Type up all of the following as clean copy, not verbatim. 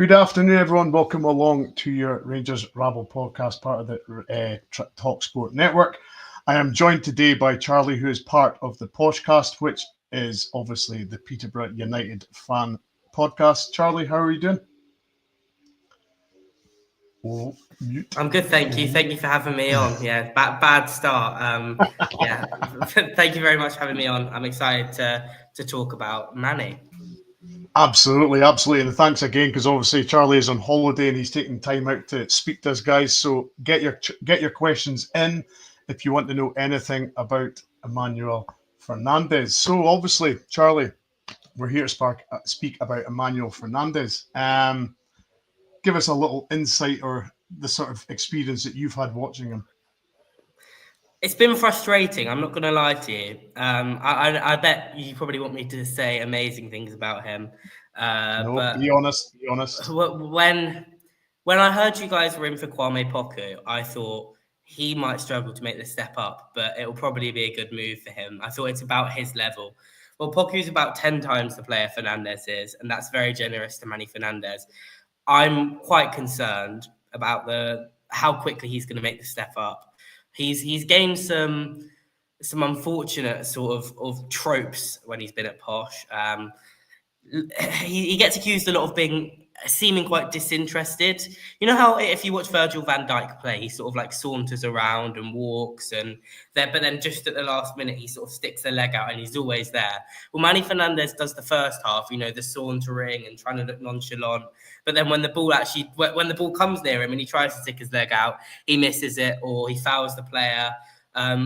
Good afternoon, everyone. Welcome along to your Rangers Rabble Podcast, part of the Talk Sport Network. I am joined today by Charlie, who is part of the Poshcast, which is obviously the Peterborough United fan podcast. Charlie, how are you doing? Oh, I'm good, thank you. Thank you for having me on. Yeah, bad start. Yeah, thank you very much for having me on. I'm excited to talk about Manny. Absolutely. And thanks again, because obviously Charlie is on holiday and he's taking time out to speak to us, guys. So get your questions in if you want to know anything about Emmanuel Fernandez. So obviously, Charlie, we're here to speak about Emmanuel Fernandez. Give us a little insight or the sort of experience that you've had watching him. It's been frustrating. I'm not going to lie to you. I bet you probably want me to say amazing things about him. But be honest. When I heard you guys were in for Kwame Pokue, I thought he might struggle to make the step up, but it will probably be a good move for him. I thought it's about his level. Well, Pokue's about 10 times the player Fernandez is, and that's very generous to Manny Fernandez. I'm quite concerned about how quickly he's going to make the step up. He's gained some unfortunate sort of tropes when he's been at Posh. He gets accused a lot of seeming quite disinterested. You know how if you watch Virgil van Dijk play, he sort of like saunters around and walks, but then just at the last minute he sort of sticks a leg out and he's always there. Well, Manny Fernandez does the first half, the sauntering and trying to look nonchalant. But then when the ball comes near him and he tries to stick his leg out, he misses it or he fouls the player.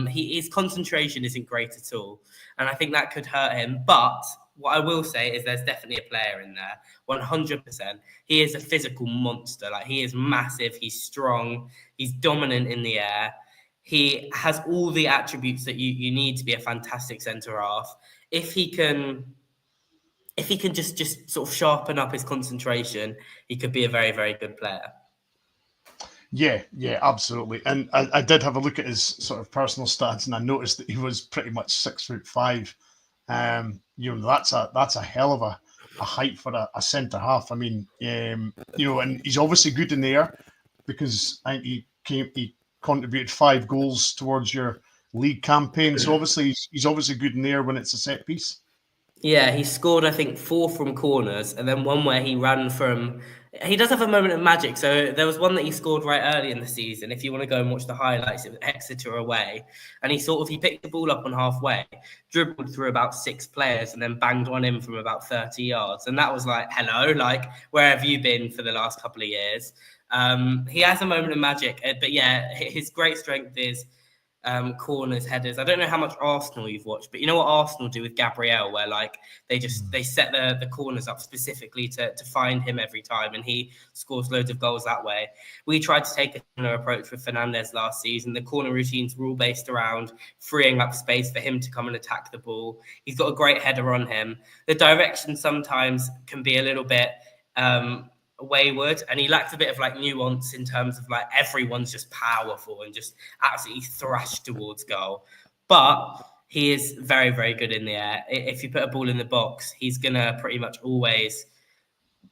His concentration isn't great at all, and I think that could hurt him. But what I will say is there's definitely a player in there, 100%. He is a physical monster. Like, he is massive. He's strong. He's dominant in the air. He has all the attributes that you need to be a fantastic centre half. If he can just sort of sharpen up his concentration, he could be a very, very good player. Yeah, absolutely. And I did have a look at his sort of personal stats, and I noticed that he was pretty much 6'5". That's a hell of a height for a centre half. I mean, and he's obviously good in the air because I think he contributed 5 goals towards your league campaign. So obviously he's obviously good in the air when it's a set piece. Yeah, he scored, I think, 4 from corners, and then one where he ran from... He does have a moment of magic. So there was one that he scored right early in the season. If you want to go and watch the highlights, it was Exeter away. And he picked the ball up on halfway, dribbled through about 6 players, and then banged one in from about 30 yards. And that was like, hello, like, where have you been for the last couple of years? He has a moment of magic. But yeah, his great strength is... corners, headers. I don't know how much Arsenal you've watched, but you know what Arsenal do with Gabriel, where like they set the corners up specifically to find him every time, and he scores loads of goals that way. We tried to take a similar approach with Fernandez last season. The corner routines were all based around freeing up space for him to come and attack the ball. He's got a great header on him. The direction sometimes can be a little bit wayward, and he lacks a bit of like nuance in terms of like everyone's just powerful and just absolutely thrashed towards goal. But he is very, very good in the air. If you put a ball in the box, he's gonna pretty much always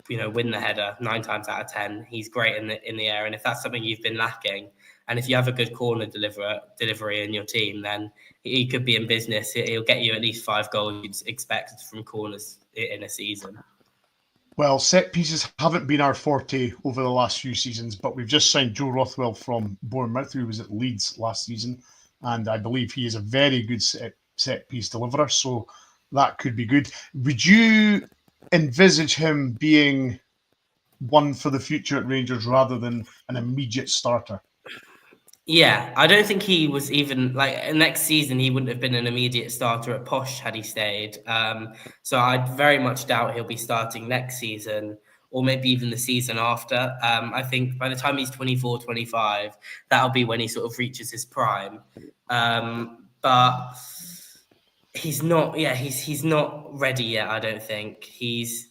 win the header 9 times out of 10. He's great in the air, and if that's something you've been lacking, and if you have a good corner delivery in your team, then he could be in business. He'll get you at least 5 goals you'd expect from corners in a season. Well, set pieces haven't been our forte over the last few seasons, but we've just signed Joe Rothwell from Bournemouth, who was at Leeds last season, and I believe he is a very good set piece deliverer, so that could be good. Would you envisage him being one for the future at Rangers rather than an immediate starter? Yeah, I don't think he was even like next season. He wouldn't have been an immediate starter at Posh had he stayed. So I very much doubt he'll be starting next season or maybe even the season after. I think by the time he's 24, 25, that'll be when he sort of reaches his prime. But he's not. Yeah, he's not ready yet. I don't think he's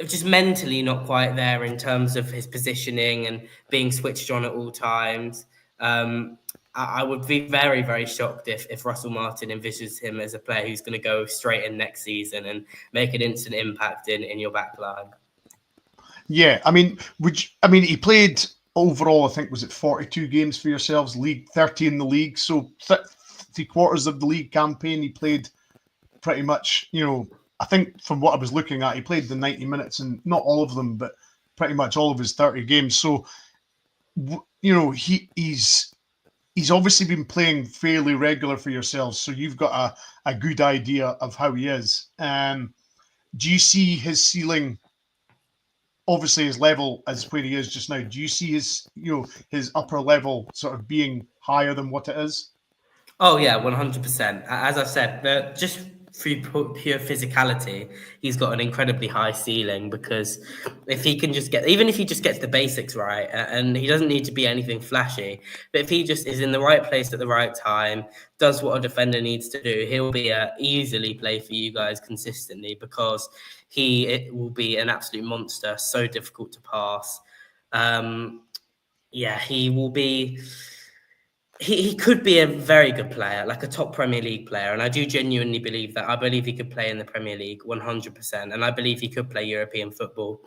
just mentally not quite there in terms of his positioning and being switched on at all times. I would be very, very shocked if Russell Martin envisions him as a player who's going to go straight in next season and make an instant impact in your back line. Yeah, I mean, he played overall, I think, was it 42 games for yourselves, league 30 in the league, so 3/4 of the league campaign he played pretty much, I think from what I was looking at, he played the 90 minutes and not all of them, but pretty much all of his 30 games. So, he's obviously been playing fairly regular for yourselves. So you've got a good idea of how he is. Do you see his ceiling, obviously his level as where he is just now? Do you see his upper level sort of being higher than what it is? Oh yeah, 100%. As I said, just through pure physicality, he's got an incredibly high ceiling, because if he can even if he just gets the basics right, and he doesn't need to be anything flashy, but if he just is in the right place at the right time, does what a defender needs to do, he'll be easily play for you guys consistently, because it will be an absolute monster, so difficult to pass. He will be. He could be a very good player, like a top Premier League player. And I do genuinely believe that. I believe he could play in the Premier League 100%. And I believe he could play European football.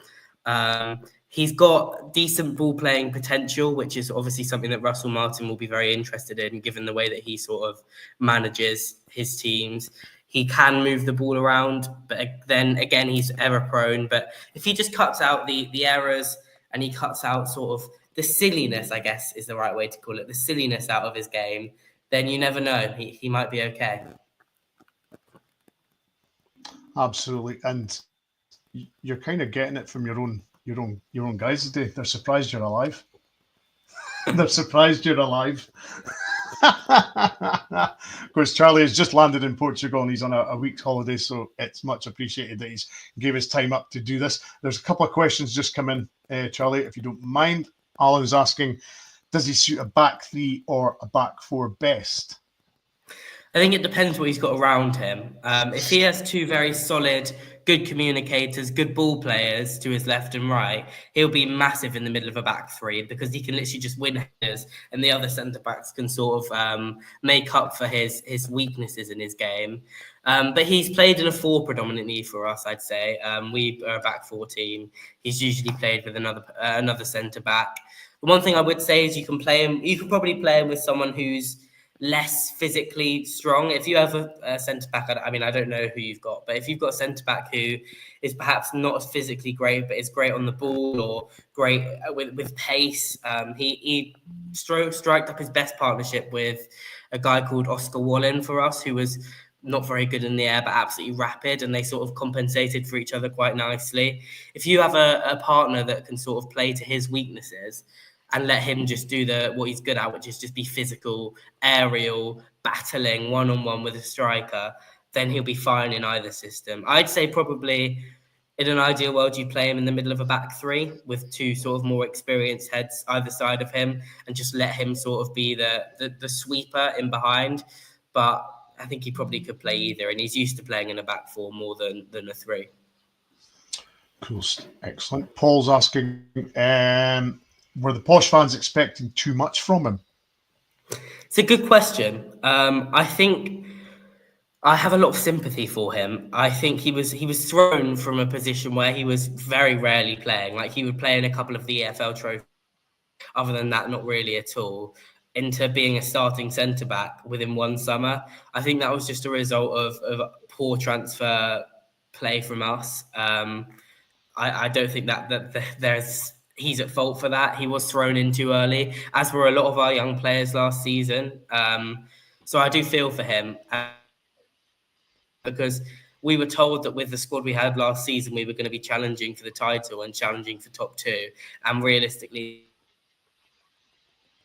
He's got decent ball playing potential, which is obviously something that Russell Martin will be very interested in, given the way that he sort of manages his teams. He can move the ball around, but then again, he's error prone. But if he just cuts out the errors, and he cuts out sort of the silliness, I guess is the right way to call it, the silliness out of his game, then you never know. He might be okay. Absolutely. And you're kind of getting it from your own guys today. They're surprised you're alive. They're surprised you're alive. Of course, Charlie has just landed in Portugal and he's on a week's holiday, so it's much appreciated that he's gave his time up to do this. There's a couple of questions just come in, Charlie, if you don't mind. Alan's asking, does he suit a back three or a back four best? I think it depends what he's got around him. If he has two very solid, good communicators, good ball players to his left and right, he'll be massive in the middle of a back three, because he can literally just win headers, and the other centre-backs can sort of make up for his weaknesses in his game. But he's played in a four predominantly for us, I'd say. We are a back four team. He's usually played with another centre-back. The one thing I would say is you can probably play him with someone who's less physically strong. If you have a centre-back, I don't know who you've got, but if you've got a centre-back who is perhaps not as physically great, but is great on the ball or great with pace, he striked up his best partnership with a guy called Oscar Wallen for us, who was not very good in the air, but absolutely rapid, and they sort of compensated for each other quite nicely. If you have a partner that can sort of play to his weaknesses, and let him just do what he's good at, which is just be physical, aerial, battling one-on-one with a striker, then he'll be fine in either system. I'd say probably in an ideal world, you play him in the middle of a back three with two sort of more experienced heads either side of him, and just let him sort of be the sweeper in behind. But I think he probably could play either, and he's used to playing in a back four more than a three. Cool. Excellent. Paul's asking, were the Posh fans expecting too much from him? It's a good question. I think I have a lot of sympathy for him. I think he was thrown from a position where he was very rarely playing. Like, he would play in a couple of the EFL trophies. Other than that, not really at all. Into being a starting centre-back within one summer. I think that was just a result of poor transfer play from us. I don't think that he's at fault for that. He was thrown in too early, as were a lot of our young players last season. So I do feel for him, because we were told that with the squad we had last season, we were going to be challenging for the title and challenging for top two. And realistically,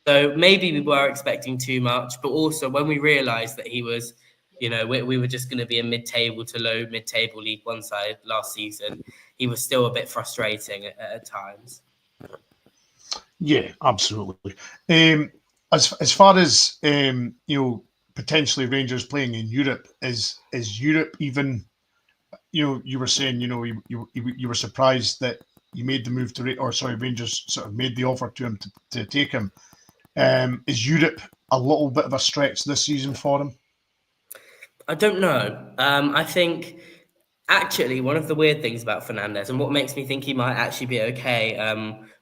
so maybe we were expecting too much, but also when we realised that he was, we were just going to be a mid-table to low mid-table League One side last season, he was still a bit frustrating at times. Yeah, absolutely. As far as potentially Rangers playing in Europe, is Europe even? You were saying you were surprised that you made the move Rangers sort of made the offer to him to take him. Is Europe a little bit of a stretch this season for him? I don't know. I think Actually, one of the weird things about Fernandez and what makes me think he might actually be okay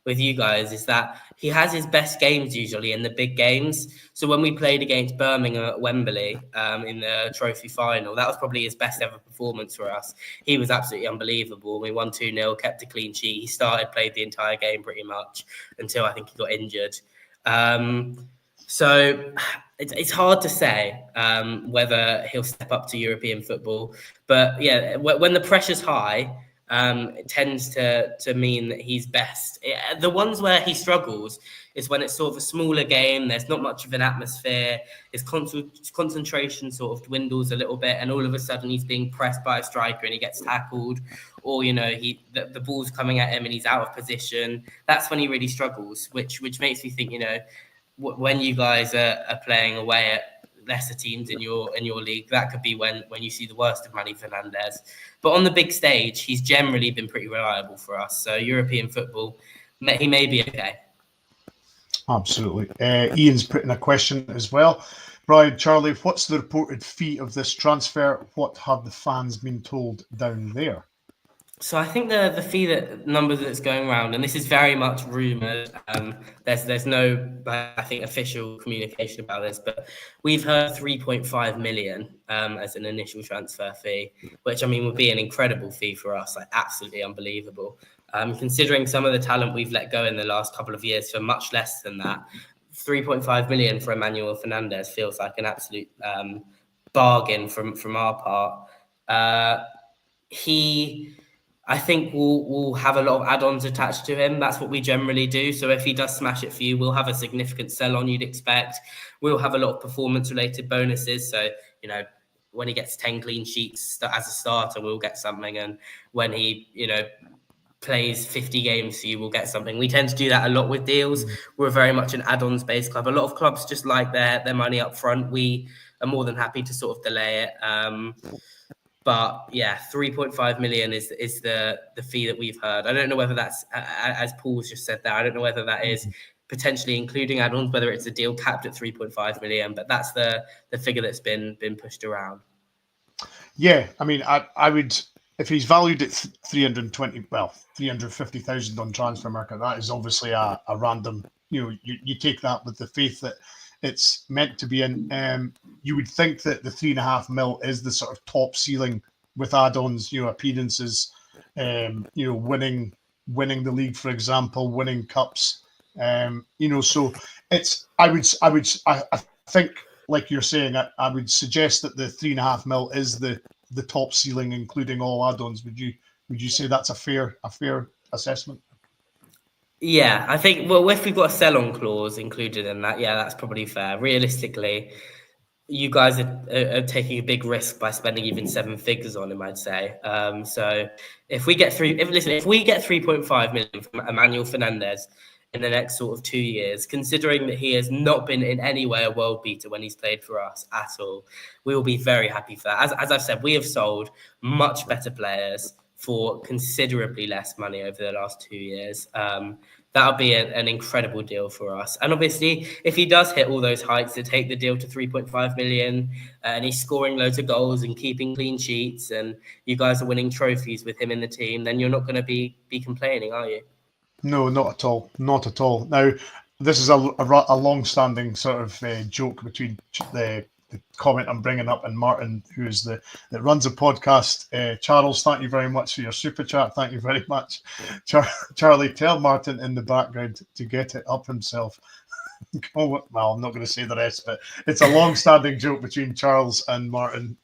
with you guys is that he has his best games usually in the big games. So when we played against Birmingham at Wembley in the trophy final, that was probably his best ever performance for us. He was absolutely unbelievable. We won 2-0, kept a clean sheet. He played the entire game pretty much until I think he got injured. So it's hard to say whether he'll step up to European football. But yeah, when the pressure's high, it tends to mean that he's best. The ones where he struggles is when it's sort of a smaller game, there's not much of an atmosphere, his concentration sort of dwindles a little bit, and all of a sudden he's being pressed by a striker and he gets tackled, or the ball's coming at him and he's out of position. That's when he really struggles, which makes me think, when you guys are playing away at lesser teams in your league, that could be when you see the worst of Emmanuel Fernandez. But on the big stage, he's generally been pretty reliable for us. So European football, he may be okay. Absolutely. Ian's putting a question as well. Bryan, Charlie, what's the reported fee of this transfer? What have the fans been told down there? So I think the fee number that's going around, and this is very much rumoured. There's no, I think, official communication about this, but we've heard 3.5 million as an initial transfer fee, which would be an incredible fee for us, like absolutely unbelievable. Considering some of the talent we've let go in the last couple of years for much less than that, 3.5 million for Emmanuel Fernandez feels like an absolute bargain from our part. I think we'll have a lot of add-ons attached to him. That's what we generally do. So if he does smash it for you, we'll have a significant sell-on you'd expect. We'll have a lot of performance-related bonuses. So, when he gets 10 clean sheets as a starter, we'll get something. And when he, plays 50 games for you, we'll get something. We tend to do that a lot with deals. We're very much an add-ons based club. A lot of clubs just like their money up front. We are more than happy to sort of delay it. But yeah, 3.5 million is the fee that we've heard. I don't know whether that's, as Paul's just said there, I don't know whether that is potentially including add-ons, whether it's a deal capped at 3.5 million, but that's the figure that's been pushed around. Yeah, I would, if he's valued at 350,000 on transfer market, that is obviously a random, you take that with the faith that it's meant to be in. You would think that the 3.5 mil is the sort of top ceiling with add-ons, appearances, winning the league, for example, winning cups. So it's, I think, like you're saying, I would suggest that the 3.5 mil is the top ceiling, including all add-ons. Would you say that's a fair assessment? Yeah, I think, well, if we've got a sell-on clause included in that, yeah, that's probably fair. Realistically, you guys are taking a big risk by spending even 7 figures on him, I'd say. So if we get 3.5 million from Emmanuel Fernandez in the next sort of 2 years, considering that he has not been in any way a world beater when he's played for us at all, we will be very happy for that. As I've said, we have sold much better players for considerably less money over the last 2 years. That'll be an incredible deal for us. And obviously, if he does hit all those heights to take the deal to 3.5 million and he's scoring loads of goals and keeping clean sheets and you guys are winning trophies with him in the team, then you're not going to be complaining, are you? No, not at all. Not at all. Now, this is a long-standing sort of joke between the comment I'm bringing up and Martin, that runs a podcast. Charles, thank you very much for your super chat. Thank you very much. Charlie, tell Martin in the background to get it up himself. Well, I'm not going to say the rest, but it's a long-standing joke between Charles and Martin.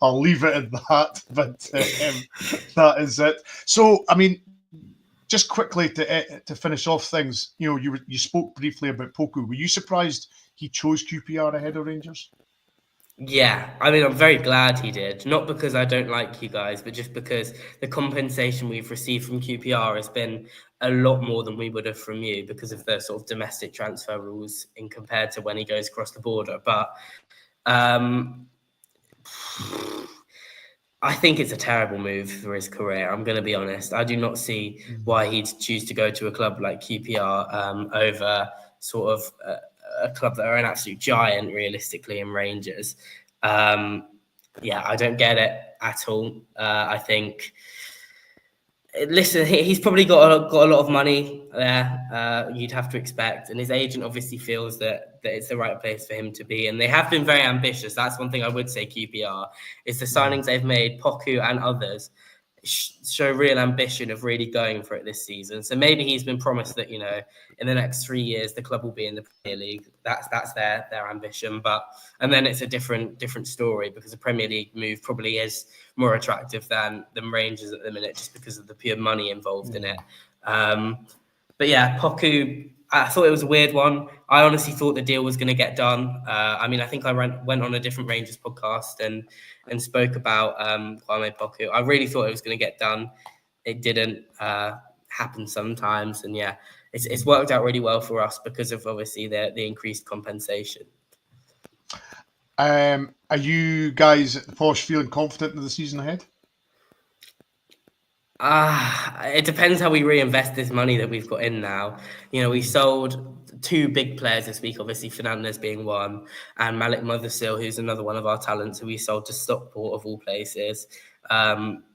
I'll leave it at that, but that is it. So, just quickly to finish off things, you spoke briefly about Pokue. Were you surprised he chose QPR ahead of Rangers? Yeah, I'm very glad he did. Not because I don't like you guys, but just because the compensation we've received from QPR has been a lot more than we would have from you because of the sort of domestic transfer rules in compared to when he goes across the border. But I think it's a terrible move for his career. I'm going to be honest. I do not see why he'd choose to go to a club like QPR over sort of a club that are an absolute giant, realistically, in Rangers. I don't get it. at all. I think. Listen, he's probably got a lot of money there. You'd have to expect, and his agent obviously feels that it's the right place for him to be. And they have been very ambitious. That's one thing I would say. QPR is the signings they've made, Pokue and others, show real ambition of really going for it this season. So maybe he's been promised that, you know, in the next 3 years the club will be in the Premier League. That's their ambition. And then it's a different story, because the Premier League move probably is more attractive than Rangers at the minute, just because of the pure money involved in it. But yeah, Poku, I thought it was a weird one. I honestly thought the deal was going to get done. I mean, I think I went on a different Rangers podcast and spoke about Kwame Poku. I really thought it was going to get done. It didn't happen sometimes. And yeah, it's worked out really well for us because of obviously the increased compensation. Are you guys at Posh feeling confident in the season ahead? It depends how we reinvest this money that we've got in now. You know, we sold 2 big players this week, obviously Fernandez being one, and Malik Mothersill, who's another one of our talents, who we sold to Stockport of all places,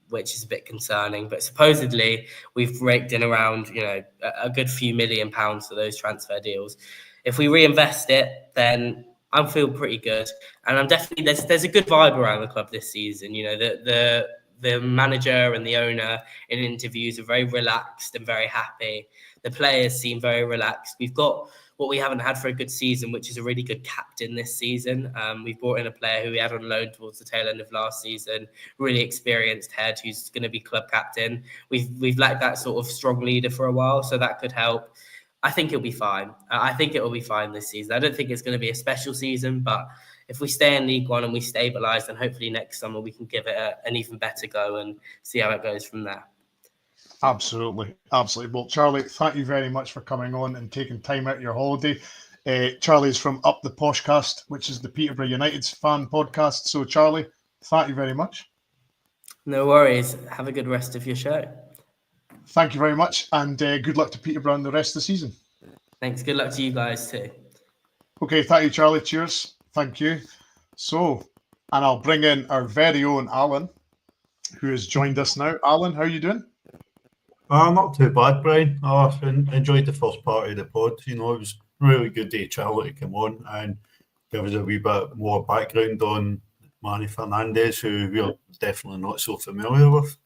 which is a bit concerning. But supposedly we've raked in around, you know, a good few £1 million for those transfer deals. If we reinvest it, then I feel pretty good, and I'm definitely there's a good vibe around the club this season. You know, the manager and the owner in interviews are very relaxed and very happy. The players seem very relaxed. We've got what we haven't had for a good season, which is a really good captain this season. We've brought in a player who we had on loan towards the tail end of last season, really experienced head who's going to be club captain. We've lacked that sort of strong leader for a while, so that could help. I think it'll be fine. I think it will be fine this season. I don't think it's going to be a special season, but if we stay in League One and we stabilise, then hopefully next summer we can give it an even better go and see how it goes from there. Absolutely. Well, Charlie, thank you very much for coming on and taking time out of your holiday. Charlie is from Up the Poshcast, which is the Peterborough United's fan podcast. So, Charlie, thank you very much. No worries. Have a good rest of your show. Thank you very much, and good luck to Peterborough and the rest of the season. Thanks. Good luck to you guys too. Okay, thank you, Charlie. Cheers. Thank you. So, and I'll bring in our very own Alan, who has joined us now. Alan, how are you doing? Not too bad, Bryan. I enjoyed the first part of the pod. You know, it was really good to Charlie to come on and give us a wee bit more background on Emmanuel Fernandez, who we're definitely not so familiar with.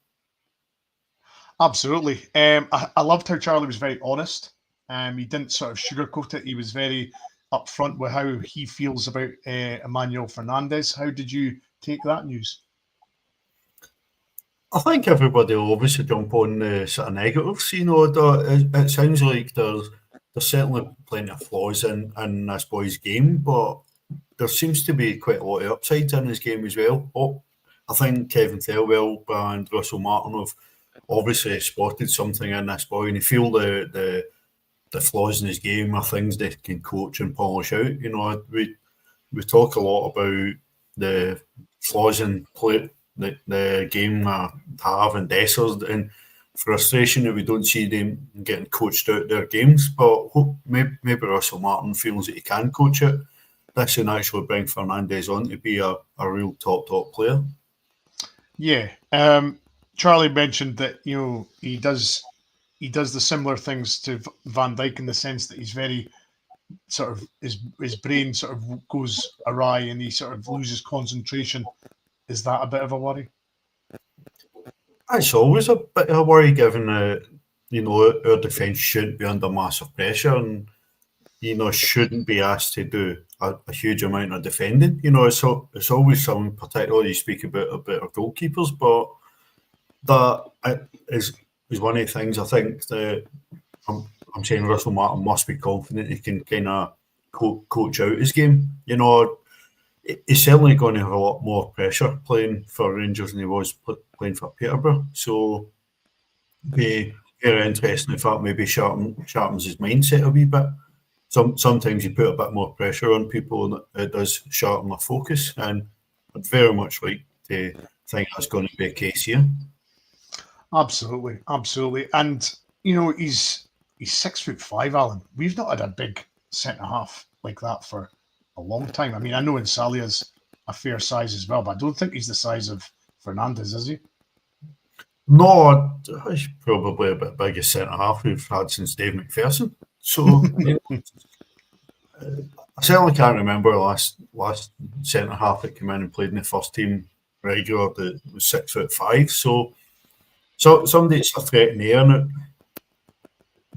Absolutely. I loved how Charlie was very honest. He didn't sort of sugarcoat it. He was very upfront with how he feels about Emmanuel Fernandez. How did you take that news? I think everybody will obviously jump on the sort of negatives. You know, it sounds like there's certainly plenty of flaws in this boy's game, but there seems to be quite a lot of upsides in his game as well. I think Kevin Thelwell and Russell Martin have obviously spotted something in this boy, and they feel the flaws in his game are things they can coach and polish out. You know, we talk a lot about the flaws in play, the game have and Dessers, and frustration that we don't see them getting coached out their games. But maybe Russell Martin feels that he can coach it. This can actually bring Fernandez on to be a real top player. Yeah. Charlie mentioned that, you know, he does the similar things to Van Dijk in the sense that he's very sort of his brain sort of goes awry and he sort of loses concentration. Is that a bit of a worry? It's always a bit of a worry, given our defence shouldn't be under massive pressure and, you know, shouldn't be asked to do a huge amount of defending. You know, it's always something, particularly you speak about our goalkeepers, but that is one of the things I think that I'm saying Russell Martin must be confident he can kind of coach out his game. You know, he's certainly going to have a lot more pressure playing for Rangers than he was playing for Peterborough. So be very interesting if that maybe sharpens his mindset a wee bit. Sometimes you put a bit more pressure on people and it does sharpen their focus, and I'd very much like to think that's going to be a case here. Absolutely. And, you know, he's 6'5", Alan. We've not had a big centre-half like that for a long time. I mean, I know Insalia's a fair size as well, but I don't think he's the size of Fernandez, is he? No, he's probably a bit biggest centre-half we've had since Dave McPherson. So I certainly can't remember last centre-half that came in and played in the first team regular that was 6'5". So somebody that's a threat in the air. Now,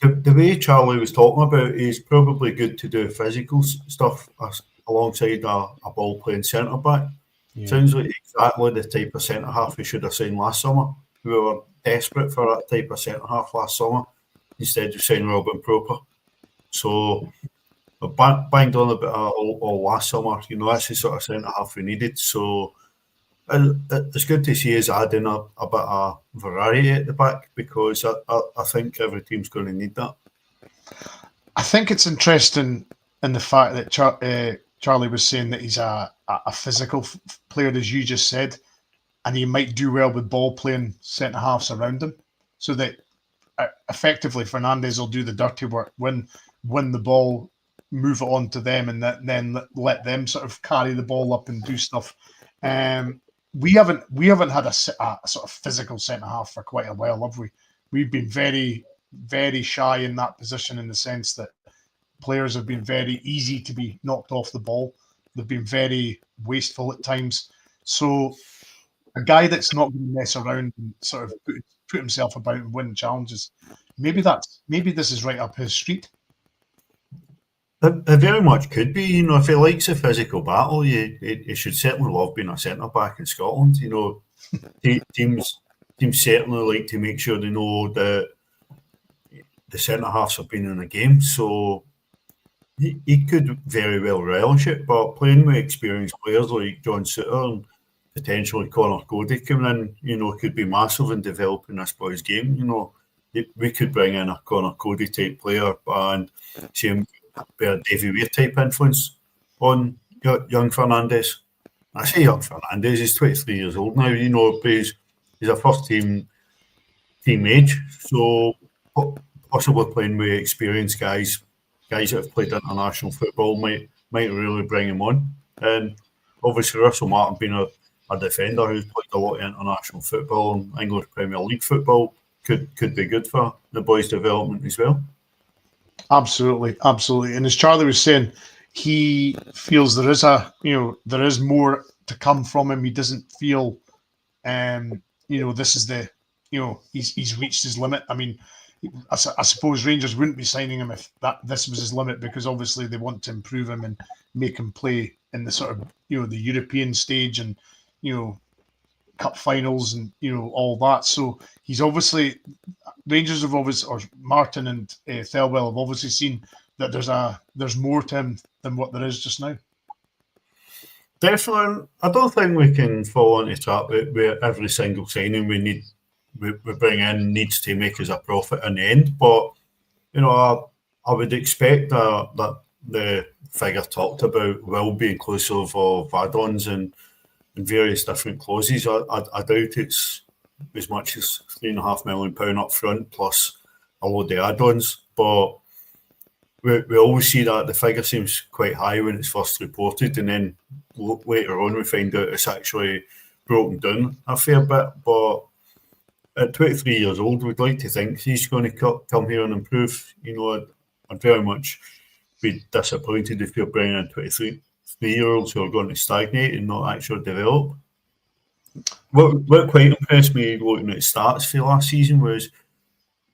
the way Charlie was talking about, he's probably good to do physical stuff alongside a ball-playing centre-back. Yeah. Sounds like exactly the type of centre-half we should have seen last summer. We were desperate for that type of centre-half last summer instead of saying Robin Proper. So banged on a bit all last summer. You know, that's the sort of centre-half we needed. So it's good to see us adding a bit of variety at the back, because I think every team's going to need that. I think it's interesting in the fact that Charlie was saying that he's a physical player, as you just said, and he might do well with ball-playing centre-halves around him, so that effectively Fernandez will do the dirty work, win the ball, move it on to them, and then let them sort of carry the ball up and do stuff. We haven't had a sort of physical centre-half for quite a while, have we? We've been very, very shy in that position, in the sense that players have been very easy to be knocked off the ball. They've been very wasteful at times. So a guy that's not going to mess around and sort of put himself about and win challenges, maybe this is right up his street. It very much could be. You know, if he likes a physical battle, you should certainly love being a centre-back in Scotland. You know, teams certainly like to make sure they know that the centre-halves have been in a game. So he could very well relish it. But playing with experienced players like John Souttar and potentially Connor Cody coming in, you know, could be massive in developing this boy's game. You know, we could bring in a Connor Cody type player and see him be a Davy Weir type influence on young Fernandez. I say young Fernandez, he's 23 years old now, you know, but he's a first team age, so possibly playing with experienced guys that have played international football might really bring him on. And obviously Russell Martin being a defender who's played a lot of international football and English Premier League football could be good for the boys' development as well. Absolutely. And as Charlie was saying, he feels there is more to come from him. He doesn't feel, this is he's reached his limit. I mean, I suppose Rangers wouldn't be signing him if this was his limit, because obviously they want to improve him and make him play in the sort of, the European stage and, cup finals and, all that. So he's obviously, Rangers have obviously, or Martin and Thelwell have obviously seen that there's more to him than what there is just now. Definitely. I don't think we can fall into trap where every single signing we bring in needs to make us a profit in the end. But, I would expect that the figure talked about will be inclusive of add-ons and various different clauses. I doubt it's as much as £3.5 million up front plus a load of add-ons, but we always see that the figure seems quite high when it's first reported, and then later on we find out it's actually broken down a fair bit. But at 23 years old, we'd like to think he's going to come here and improve. I'd very much be disappointed if you're bringing in 23-year-olds who are going to stagnate and not actually develop. What quite impressed me looking at stats for last season was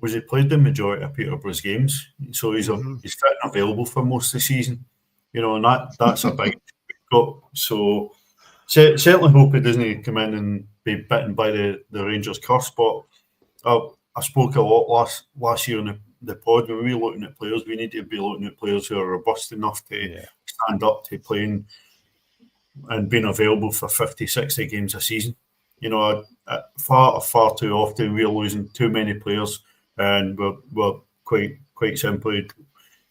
he played the majority of Peterborough's games, so he's fit and available for most of the season. And that's a big got. So certainly hope he doesn't come in and be bitten by the Rangers curse. But I spoke a lot last year in the pod when we were looking at players. We need to be looking at players who are robust enough to stand up to playing and being available for 50, 60 games a season. Far too often we're losing too many players, and we're quite simply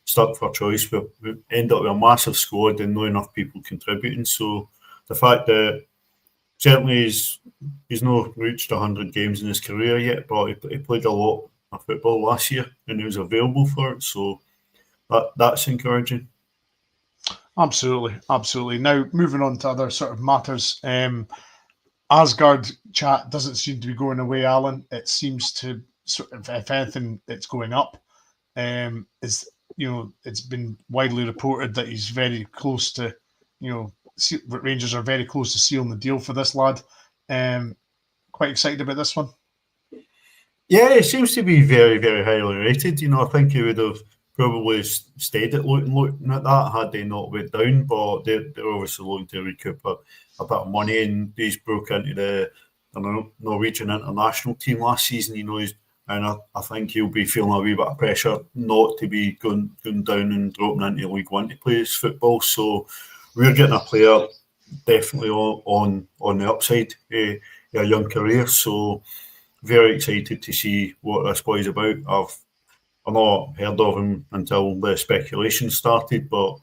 stuck for choice. We end up with a massive squad and not enough people contributing. So the fact that certainly he's not reached 100 games in his career yet, but he played a lot of football last year and he was available for it. So that's encouraging. Absolutely. Now, moving on to other sort of matters. Asgard chat doesn't seem to be going away, Alan. It seems to, if anything, it's going up. It's been widely reported that he's very close to, Rangers are very close to sealing the deal for this lad. Quite excited about this one. Yeah, it seems to be very, very highly rated. I think he would have probably stayed at looking at that had they not went down, but they're obviously looking to recoup a bit of money, and he's broke into the Norwegian international team last season, and I think he'll be feeling a wee bit of pressure not to be going down and dropping into League One to play his football. So we're getting a player definitely on the upside, a young career. So very excited to see what this boy's about. I've not heard of him until the speculation started, but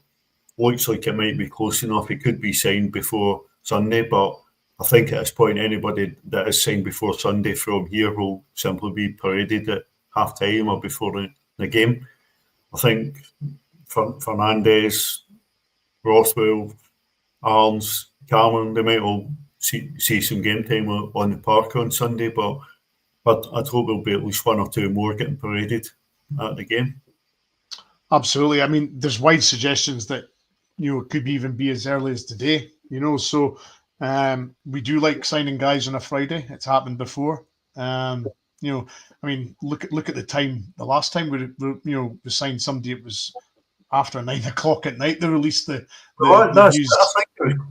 looks like it might be close enough. He could be signed before Sunday, but I think at this point, anybody that is signed before Sunday from here will simply be paraded at half-time or before the game. I think Fernandez, Rothwell, Arns, Cameron, they might all see some game time on the park on Sunday, but I'd hope there'll be at least one or two more getting paraded at the game. Absolutely. I mean, there's wide suggestions that it could even be as early as today. So we do like signing guys on a Friday. It's happened before. I mean, look at the time. The last time we signed somebody, it was after 9:00 at night. They released the news. I think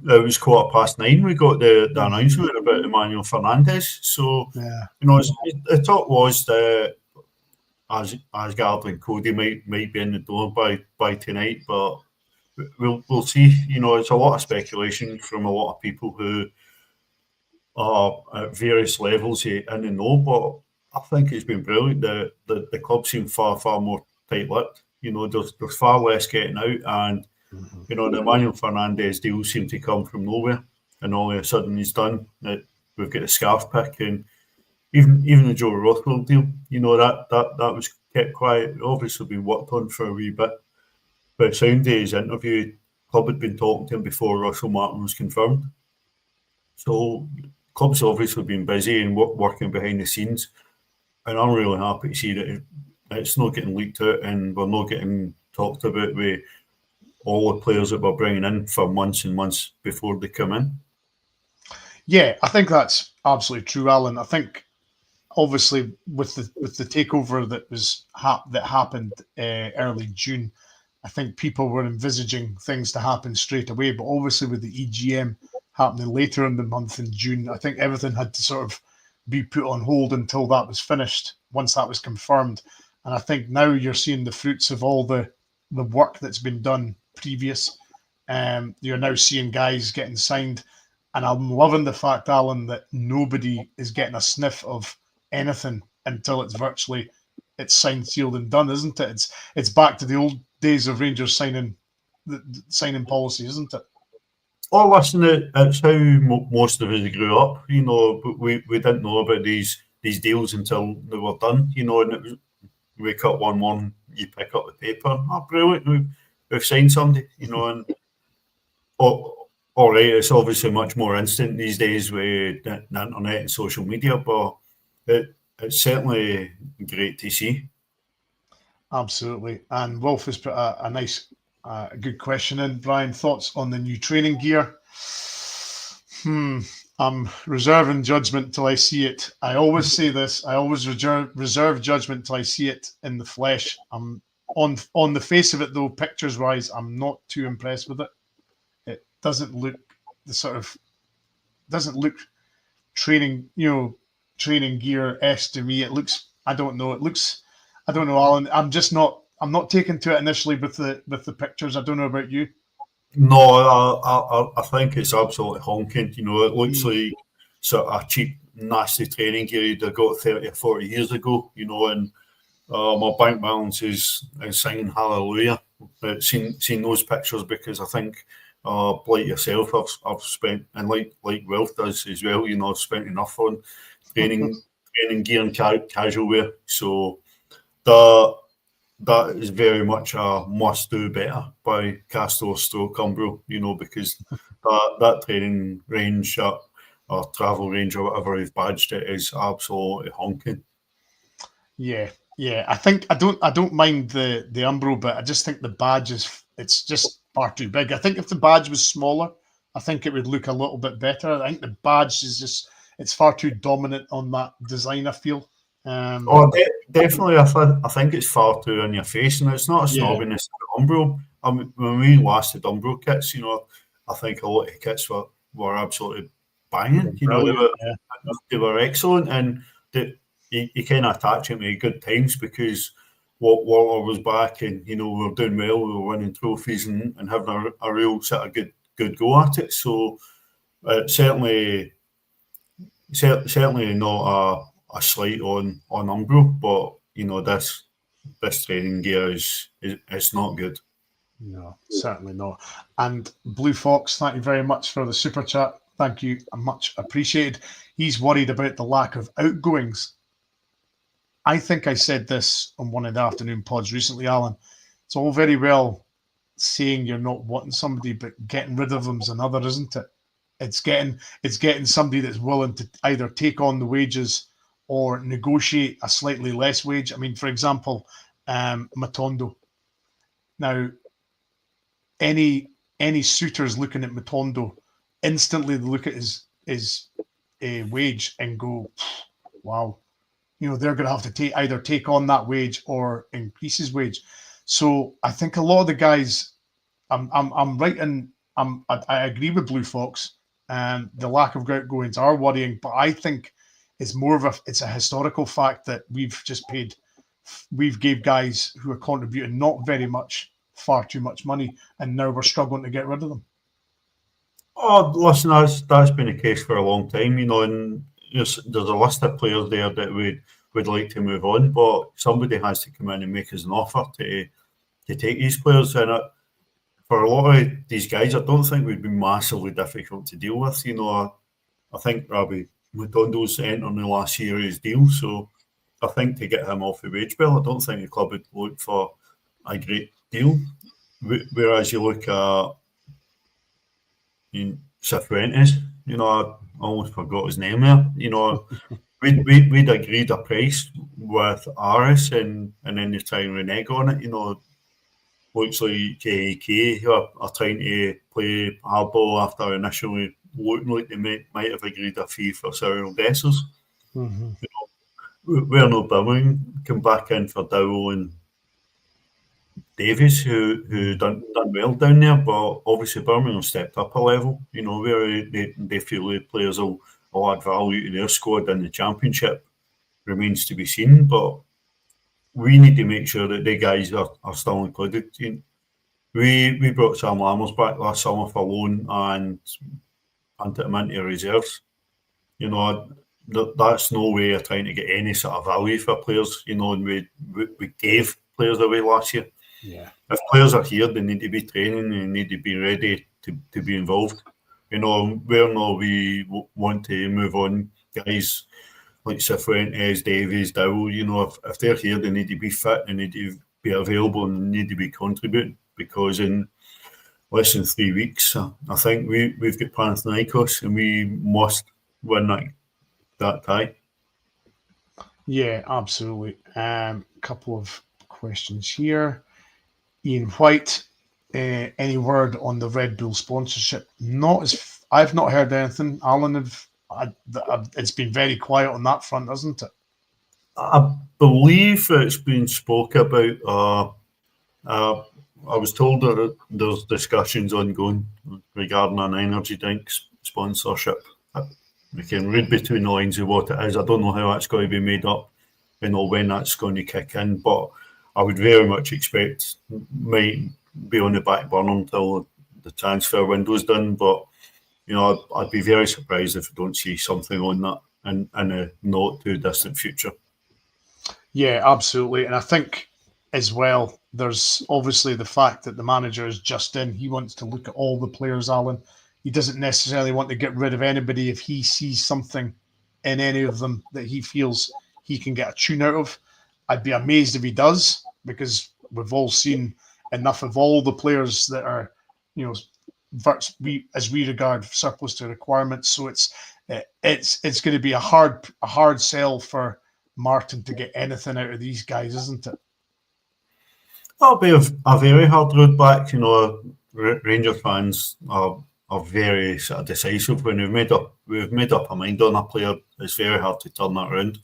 it was 9:15. We got the announcement about Emmanuel Fernandez. So yeah. The talk was that Asgard and Cody might be in the door by tonight, but we'll see. It's a lot of speculation from a lot of people who are at various levels in the know, but I think it's been brilliant. The club seem far more tight-lipped. There's far less getting out, and the Emmanuel Fernandez deal seemed to come from nowhere, and all of a sudden he's done. We've got a scarf pick, and even the Joe Rothwell deal, that was kept quiet. Obviously been worked on for a wee bit. But Sounday's interview, club had been talking to him before Russell Martin was confirmed. So club's obviously been busy and working behind the scenes. And I'm really happy to see that it's not getting leaked out and we're not getting talked about with all the players that we're bringing in for months and months before they come in. Yeah, I think that's absolutely true, Alan. I think obviously with the takeover that happened early June, I think people were envisaging things to happen straight away. But obviously with the EGM happening later in the month in June, I think everything had to sort of be put on hold until that was finished, once that was confirmed. And I think now you're seeing the fruits of all the work that's been done previous. You're now seeing guys getting signed. And I'm loving the fact, Alan, that nobody is getting a sniff of anything until it's signed, sealed, and done, isn't it? It's back to the old days of Rangers signing policy, isn't it? Oh, listen, it's how most of us grew up. But we didn't know about these deals until they were done. And it was, you wake up one morning, you pick up the paper. Oh, brilliant! We've signed somebody. And all right, it's obviously much more instant these days with the internet and social media, but it's certainly great to see. Absolutely. And Wolf has put a nice, good question in. Bryan, thoughts on the new training gear? I'm reserving judgment till I see it. I always say this. I always reserve judgment till I see it in the flesh. I'm on the face of it, though, pictures-wise, I'm not too impressed with it. It doesn't look training gear-esque to me. It looks, I don't know, Alan. I'm not taken to it initially with the pictures. I don't know about you. No, I think it's absolutely honking. It looks like sort of a cheap, nasty training gear you'd have got 30 or 40 years ago, and my bank balance is singing hallelujah. Seen those pictures because I think, like yourself, I've spent, and like Wilf does as well, I've spent enough on training gear and casual wear. So that is very much a must do better by Castor / Umbro, because that training range at or travel range or whatever he's badged it is absolutely honking. Yeah. I think I don't mind the Umbro, but I just think the badge it's just far too big. I think if the badge was smaller, I think it would look a little bit better. I think the badge is it's far too dominant on that design, I feel. Definitely. I think it's far too in your face, and it's not a snobbiness of Umbro. I mean, when we last had Umbro kits, I think a lot of kits were absolutely banging. They were excellent, and you kind of attach them to good times because Waller was back, and we were doing well, we were winning trophies and having a real sort of good go at it. So certainly not a slight on Umbro, but this training gear is not good. No, certainly not. And Blue Fox, thank you very much for the super chat. Thank you, much appreciated. He's worried about the lack of outgoings. I think I said this on one of the afternoon pods recently, Alan. It's all very well saying you're not wanting somebody, but getting rid of them's another, isn't it? It's getting somebody that's willing to either take on the wages or negotiate a slightly less wage. I mean, for example, Matondo. Now, any suitors looking at Matondo instantly look at his wage and go, wow, they're going to have to either take on that wage or increase his wage. So I think a lot of the guys, I'm right, and I agree with Blue Fox. The lack of outgoings are worrying, but I think it's more of it's a historical fact that we've gave guys who are contributing not very much, far too much money, and now we're struggling to get rid of them. Oh, listen, that's been the case for a long time, and there's a list of players there that would like to move on, but somebody has to come in and make us an offer to take these players. And for a lot of these guys, I don't think would be massively difficult to deal with. I think Rabbi Matondo's entering the last year of his deal, so I think to get him off the wage bill, I don't think the club would look for a great deal. Whereas you look at Cifuentes, I almost forgot his name there. We'd agreed a price with Aris and then they try and renege on it. Looks like KAK are trying to play hardball after initially looking like they might have agreed a fee for Cyril Dessers. Mm-hmm. We're no Birmingham come back in for Dowell and Davies, who done well down there, but obviously Birmingham stepped up a level. Where they feel the players will add value to their squad in the Championship remains to be seen. But we need to make sure that the guys are still included. We brought Sam Lammers back last summer for loan and hunted him into reserves. That's no way of trying to get any sort of value for players. And we gave players away last year. Yeah. If players are here, they need to be training, they need to be ready to be involved. Where now we want to move on guys like Cifuentes, Davies, Dowell, if they're here, they need to be fit, they need to be available and they need to be contributing, because in less than 3 weeks, I think we've got Panathinaikos and we must win that tie. Yeah, absolutely. Couple of questions here. Ian White, any word on the Red Bull sponsorship? I've not heard anything. Alan, it's been very quiet on that front, hasn't it? I believe it's been spoke about. I was told that there's discussions ongoing regarding an energy drink sponsorship. We can read between the lines of what it is. I don't know how that's going to be made up, when that's going to kick in, but I would very much expect might be on the back burner until the transfer window's done. But I'd be very surprised if we don't see something on that in a not too distant future. Yeah, absolutely. And I think as well, there's obviously the fact that the manager is just in. He wants to look at all the players, Alan. He doesn't necessarily want to get rid of anybody if he sees something in any of them that he feels he can get a tune out of. I'd be amazed if he does, because we've all seen enough of all the players that are, as we regard surplus to requirements. So it's going to be a hard sell for Martin to get anything out of these guys, isn't it? That'll be a very hard road back. Rangers fans are very sort of decisive when we've made up a mind on a player. It's very hard to turn that around.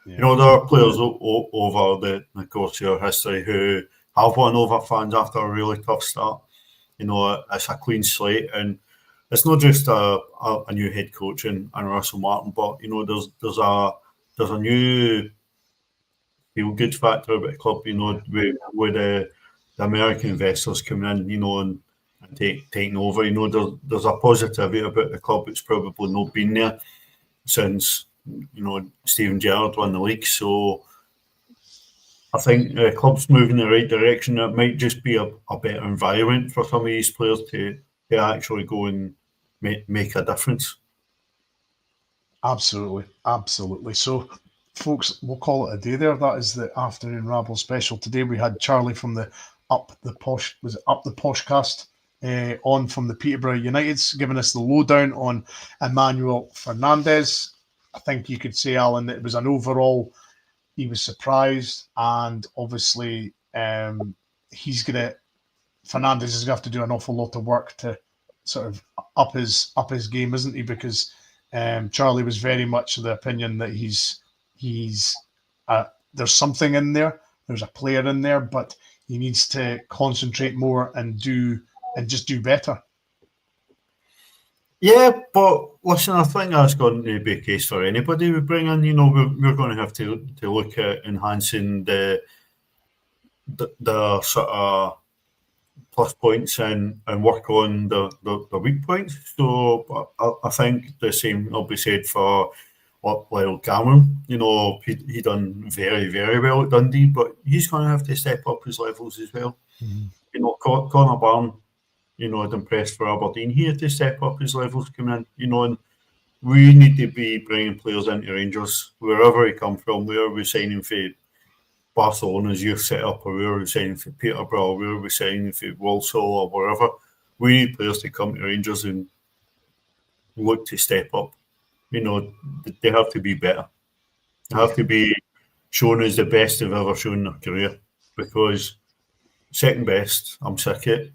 Yeah. There are players over the course of your history who have won over fans after a really tough start. It's a clean slate, and it's not just a new head coach and Russell Martin, but there's a new feel good factor about the club. With the American investors coming in, and taking over. There's a positivity about the club. It's probably not been there since Steven Gerrard won the league. So I think the club's moving in the right direction. It might just be a better environment for some of these players to actually go and make a difference. Absolutely. So, folks, we'll call it a day there. That is the Afternoon Rabble special. Today we had Charlie from the Up the Poshcast on from the Peterborough Uniteds, giving us the lowdown on Emmanuel Fernandez. I think you could say, Alan, that it was an overall, he was surprised, and obviously Fernandez is going to have to do an awful lot of work to sort of up his game, isn't he? Because Charlie was very much of the opinion that there's something in there, there's a player in there, but he needs to concentrate more and just do better. Yeah, but listen, I think that's going to be a case for anybody we bring in. We're going to have to look at enhancing the sort of plus points and work on the weak points. So I think the same will be said for Lyle Cameron. He done very, very well at Dundee, but he's going to have to step up his levels as well. Mm-hmm. Connor Barn, had impressed for Aberdeen. He had to step up his levels coming in, and we need to be bringing players into Rangers, wherever he come from, where we're signing for Barcelona's youth setup, or where we're signing for Peterborough, or where we're signing for Walsall, or wherever. We need players to come to Rangers and look to step up. They have to be better. They have to be shown as the best they've ever shown in their career, because second best, I'm sick of it.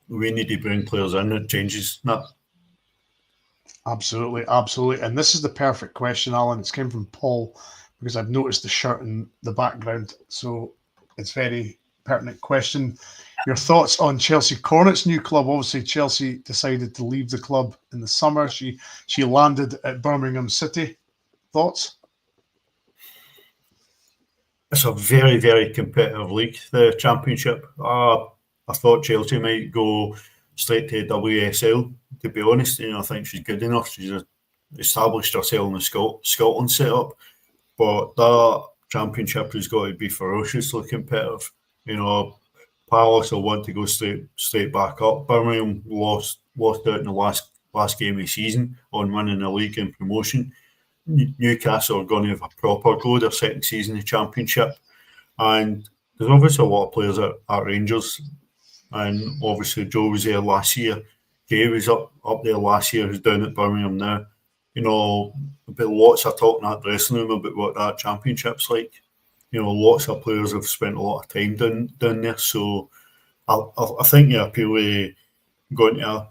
We need to bring players in that changes that. Absolutely. And this is the perfect question, Alan. It's came from Paul, because I've noticed the shirt in the background. So it's a very pertinent question. Your thoughts on Chelsea Cornet's new club? Obviously, Chelsea decided to leave the club in the summer. She landed at Birmingham City. Thoughts? It's a very, very competitive league, the Championship. I thought Chelsea might go straight to WSL, to be honest. I think she's good enough. She's established herself in the Scotland setup. But that Championship has got to be ferociously competitive. Palace will want to go straight back up. Birmingham lost out in the last game of the season on winning the league and promotion. Newcastle are going to have a proper go their second season of the Championship. And there's obviously a lot of players at Rangers. And obviously Joe was there last year. Gay was up there last year, who's down at Birmingham now. But lots of talking at the dressing room about what that Championship's like. Lots of players have spent a lot of time down there. So I think you appeal to going to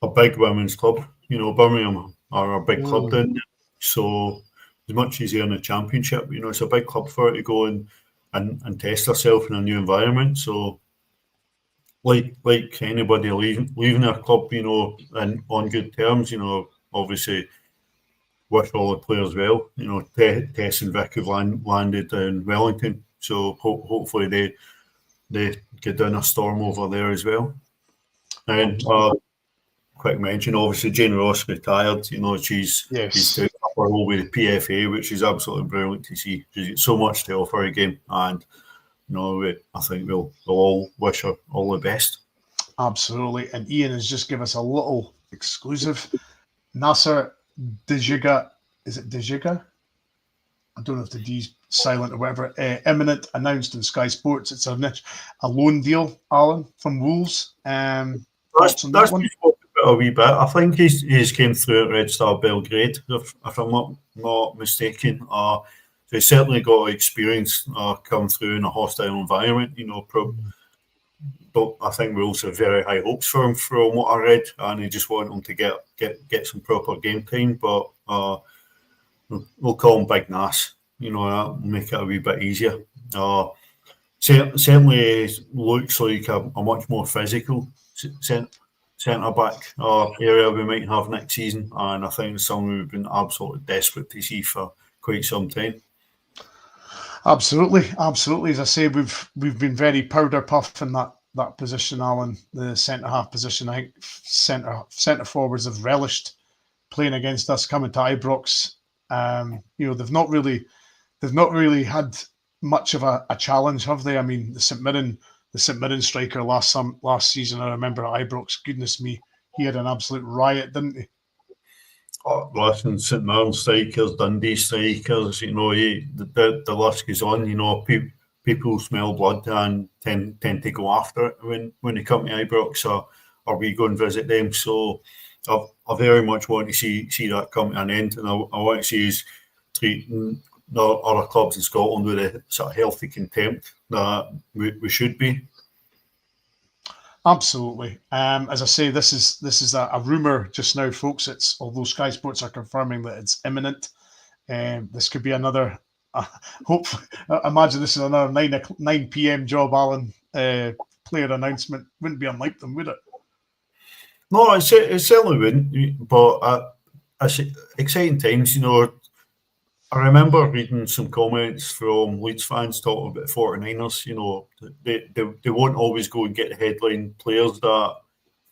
a big women's club. Birmingham are a big club down there. So it's much easier in the Championship. It's a big club for her to go and test herself in a new environment. So like anybody leaving their club, and on good terms, obviously wish all the players well. Tess and Vic have landed in Wellington, so hopefully they get down a storm over there as well. And quick mention, obviously Jane Ross retired. She's taken up her role with the PFA, which is absolutely brilliant to see. She's got so much to offer again, and I think we'll all wish her all the best. Absolutely. And Ian has just given us a little exclusive. Nasser Dejiga, is it Dejiga? I don't know if the D's silent or whatever. Imminent, announced on Sky Sports. It's a loan deal, Alan, from Wolves. That's thoughts on that one? A wee bit. I think he's came through at Red Star Belgrade, if I'm not mistaken. So he's certainly got experience come through in a hostile environment. But I think we also have very high hopes for him from what I read, and he just want him to get some proper game time. But we'll call him Big Nas. That'll make it a wee bit easier. Certainly looks like a much more physical centre back area we might have next season, and I think it's something we've been absolutely desperate to see for quite some time. Absolutely. As I say, we've been very powder puff in that position, Alan. The centre half position. I think centre forwards have relished playing against us, coming to Ibrox. They've not really had much of a challenge, have they? I mean, the St Mirren striker last season, I remember at Ibrox, goodness me, he had an absolute riot, didn't he? Oh, listen, St Mirren strikers, Dundee strikers, the list goes on. People smell blood and tend to go after it when they come to Ibrox or we go and visit them. So I very much want to see that come to an end, and I want to see us treating the other clubs in Scotland with a sort of healthy contempt that we should be. Absolutely. As I say, this is a rumour just now, folks. Although Sky Sports are confirming that it's imminent. This could be another. Imagine this is another 9 p.m. job, Alan. Player announcement wouldn't be unlike them, would it? No, it certainly wouldn't. But exciting times, I remember reading some comments from Leeds fans talking about 49ers. They won't always go and get the headline players that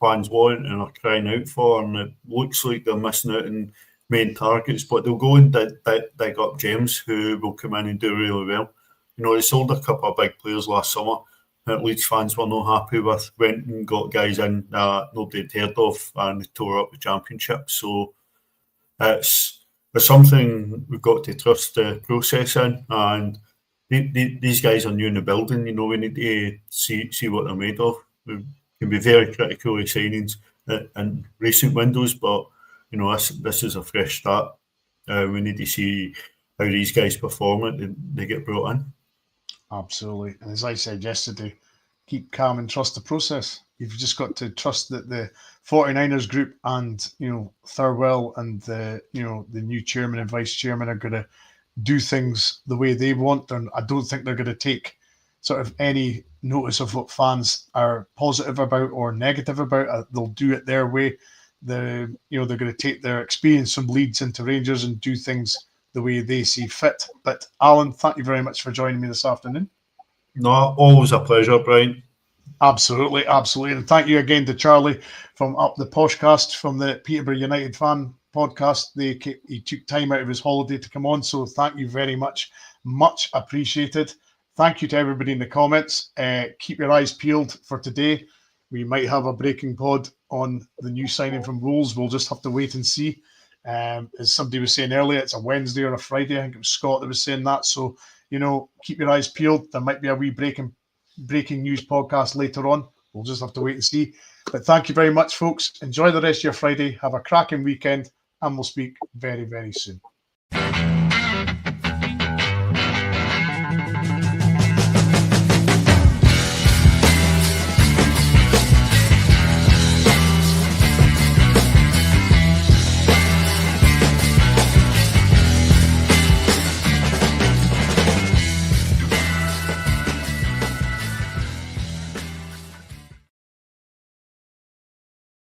fans want and are crying out for, and it looks like they're missing out on main targets, but they'll go and dig up gems who will come in and do really well. They sold a couple of big players last summer that Leeds fans were not happy with, went and got guys in that nobody had heard of, and they tore up the championship. So it's something we've got to trust the process in, and these guys are new in the building. We need to see what they're made of. We can be very critical of signings in recent windows, but this is a fresh start. We need to see how these guys perform and they get brought in. Absolutely, and as I said yesterday, keep calm and trust the process. You've just got to trust that the 49ers group and Thirlwell and the new chairman and vice chairman are going to do things the way they want. And I don't think they're going to take sort of any notice of what fans are positive about or negative about. They'll do it their way. They're going to take their experience from Leeds into Rangers and do things the way they see fit. But Alan, thank you very much for joining me this afternoon. No, always a pleasure, Bryan. Absolutely. And thank you again to Charlie from Up the Poshcast from the Peterborough United fan podcast. He took time out of his holiday to come on, so thank you very much. Much appreciated. Thank you to everybody in the comments. Keep your eyes peeled for today. We might have a breaking pod on the new signing from Wolves. We'll just have to wait and see. As somebody was saying earlier, it's a Wednesday or a Friday. I think it was Scott that was saying that. So, keep your eyes peeled. There might be a wee breaking news podcast later on. We'll just have to wait and see. But thank you very much, folks. Enjoy the rest of your Friday. Have a cracking weekend, and we'll speak very, very soon.